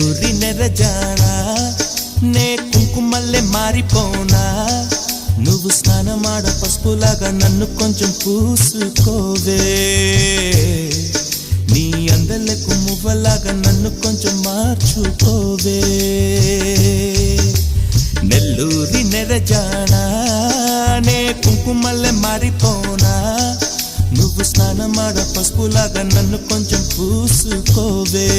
నెల్లూరి నెరజానా నే కుంకుమల్లె మారిపోనా నువ్వు స్నానమాడ పసుపులాగా నన్ను కొంచెం పూసుకోవే నీ అందలకు మువ్వలాగా నన్ను కొంచెం మార్చుకోవే నెల్లూరి నెరజానా నే కుంకుమల్లె మారిపోనా నువ్వు స్నానమాడ పసుపులాగా నన్ను కొంచెం పూసుకోవే